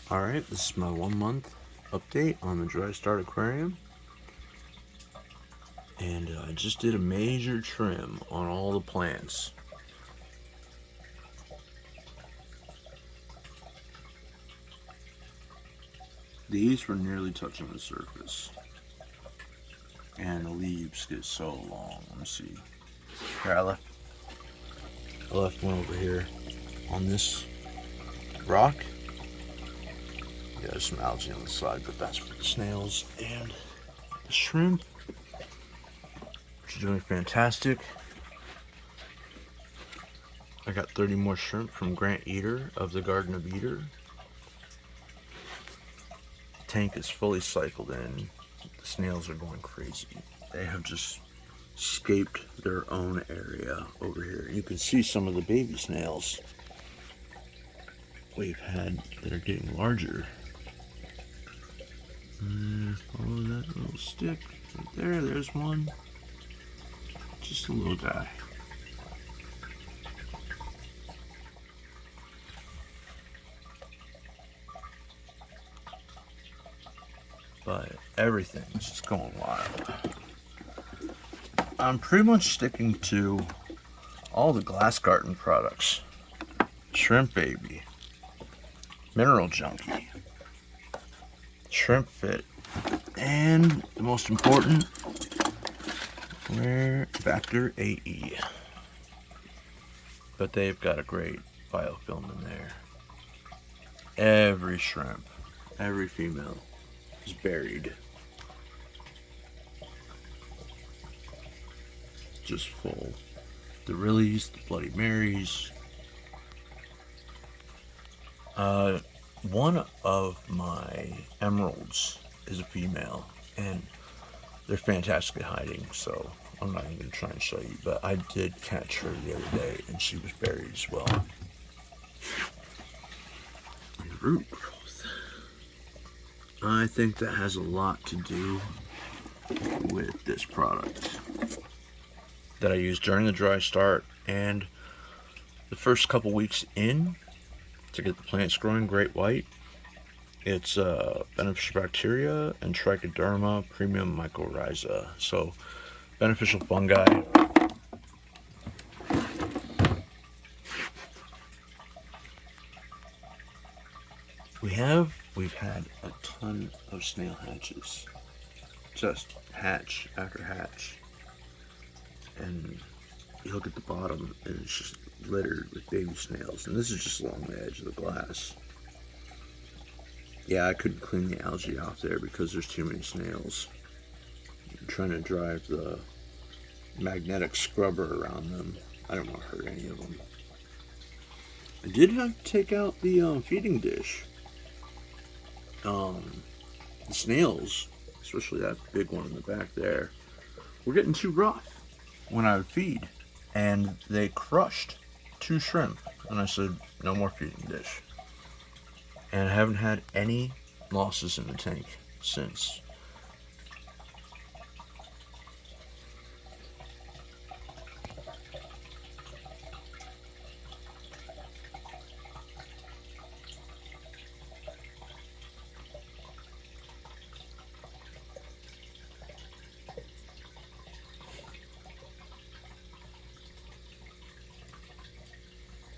Alright, this is my 1 month update on the Dry Start Aquarium. And I just did a major trim on all the plants. These were nearly touching the surface. And the leaves get so long. Let me see. Here, I left one over here on this rock. Yeah, there's some algae on the side, but that's for the snails and the shrimp, which are doing fantastic. I got 30 more shrimp from Grant Eater of the Garden of Eater. The tank is fully cycled in. The snails are going crazy. They have just escaped their own area over here. You can see some of the baby snails we've had that are getting larger. Follow that little stick right there. There's one. Just a little guy. But everything's just going wild. I'm pretty much sticking to all the Glass Garden products. Shrimp Baby, Mineral Junkie, Shrimp Fit, and the most important, Rare Factor AE. But they've got a great biofilm in there. Every shrimp, every female is buried. Just full. The Rillies, the Bloody Marys. One of my emeralds is a female, and they're fantastically hiding, so I'm not even going to try and show you, but I did catch her the other day, and she was buried as well. And the root growth. I think that has a lot to do with this product that I used during the dry start and the first couple weeks in to get the plants growing great white. It's beneficial bacteria and trichoderma premium mycorrhiza. So beneficial fungi. We've had a ton of snail hatches. Just hatch after hatch. And you look at the bottom and it's just littered with baby snails. And this is just along the edge of the glass. Yeah, I couldn't clean the algae off there because there's too many snails. I'm trying to drive the magnetic scrubber around them. I don't want to hurt any of them. I did have to take out the feeding dish. The snails, especially that big one in the back there, were getting too rough when I would feed. And they crushed 2 shrimp. And I said, no more feeding dish. And I haven't had any losses in the tank since.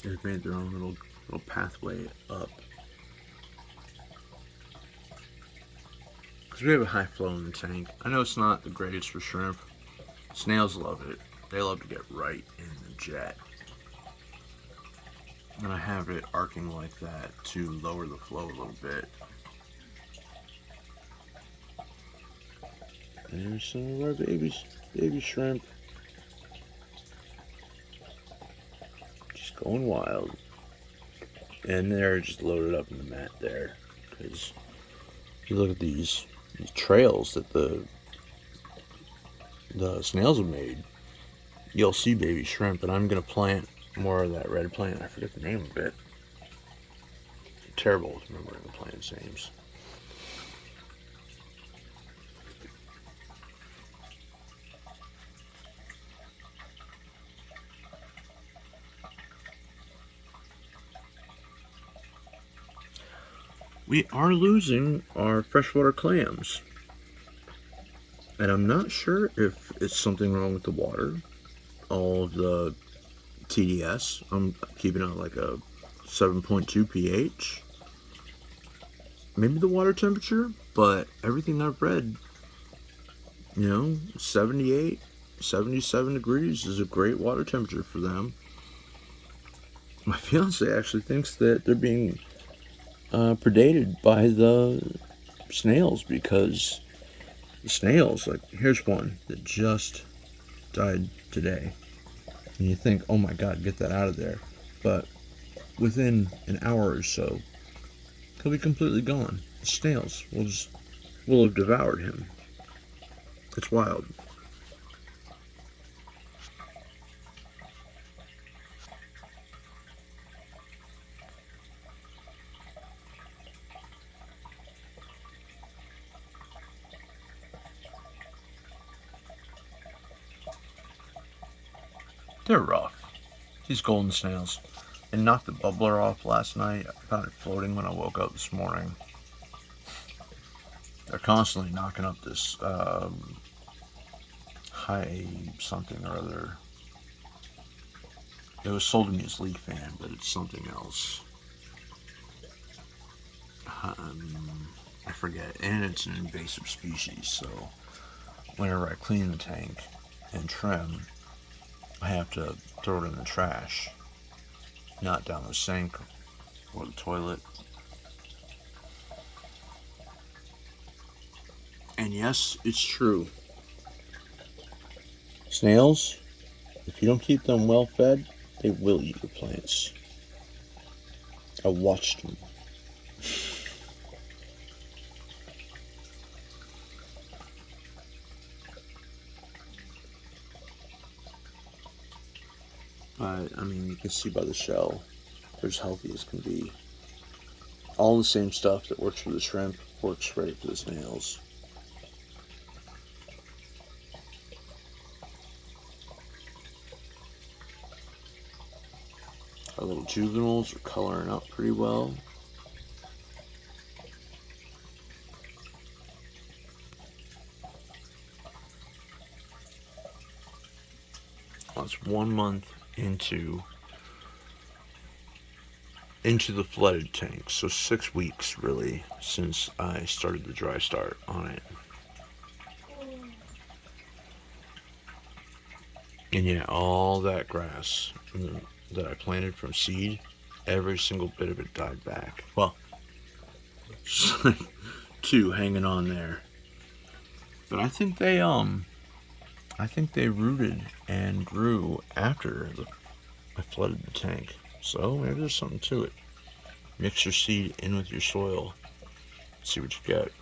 They've made their own little pathway up. Because we have a high flow in the tank. I know it's not the greatest for shrimp. Snails love it. They love to get right in the jet. And I have it arcing like that to lower the flow a little bit. There's some of our baby shrimp. Just going wild. And they're just loaded up in the mat there. Because if you look at these trails that the snails have made, you'll see baby shrimp. And I'm going to plant more of that red plant. I forget the name of it. I'm terrible with remembering the plant's names. We are losing our freshwater clams. And I'm not sure if it's something wrong with the water. All of the TDS, I'm keeping it like a 7.2 pH. Maybe the water temperature, but everything I've read, 78, 77 degrees is a great water temperature for them. My fiance actually thinks that they're being predated by the snails, because the snails, like, here's one that just died today. And you think, oh my god, get that out of there. But within an hour or so, he'll be completely gone. The snails will have devoured him. It's wild. They're rough. These golden snails. I knocked the bubbler off last night. I found it floating when I woke up this morning. They're constantly knocking up this high something or other. It was sold to me as leaf fan, but it's something else. I forget. And it's an invasive species, so whenever I clean the tank and trim, I have to throw it in the trash, not down the sink or the toilet. And yes, it's true. Snails, if you don't keep them well fed, they will eat your plants. I watched them. I mean, you can see by the shell, they're as healthy as can be. All the same stuff that works for the shrimp works right for the snails. Our little juveniles are coloring up pretty well. Well, it's 1 month into the flooded tank, so 6 weeks really since I started the dry start on it. And yeah, all that grass that I planted from seed, every single bit of it died back. Well, just like 2 hanging on there. But I think they rooted and grew after I flooded the tank. So maybe there's something to it. Mix your seed in with your soil. See what you get.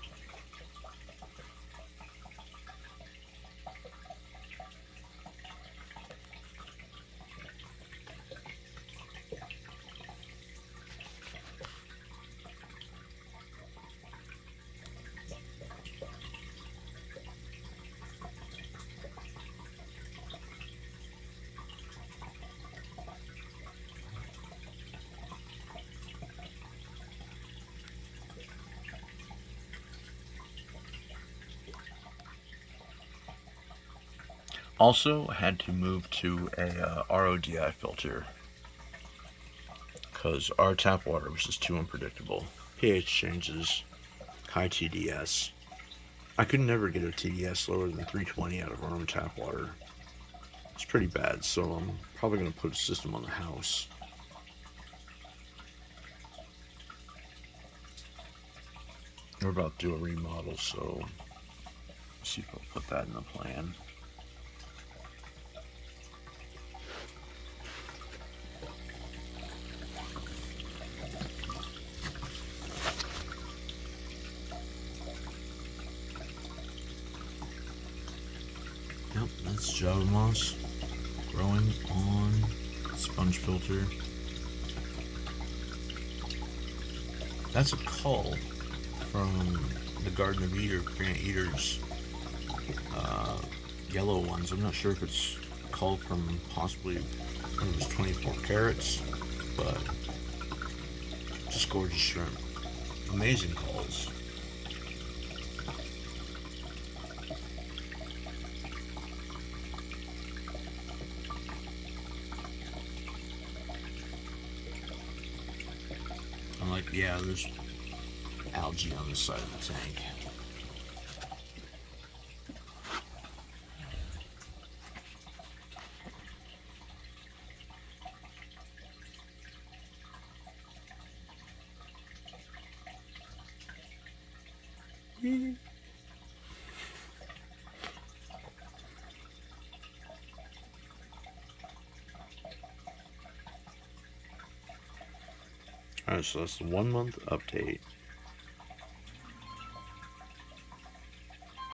Also had to move to a RODI filter because our tap water was just too unpredictable. pH changes, high TDS. I could never get a TDS lower than 320 out of our own tap water. It's pretty bad, so I'm probably going to put a system on the house. We're about to do a remodel, so let's see if I'll put that in the plan. Yep, that's Java moss growing on sponge filter. That's a cull from the Garden of Eden, Grant Eater's yellow ones. I'm not sure if it's a cull from possibly one of his 24 carats, but just gorgeous shrimp. Amazing calls. I'm like, yeah, there's algae on the side of the tank. Alright, so that's the 1 month update.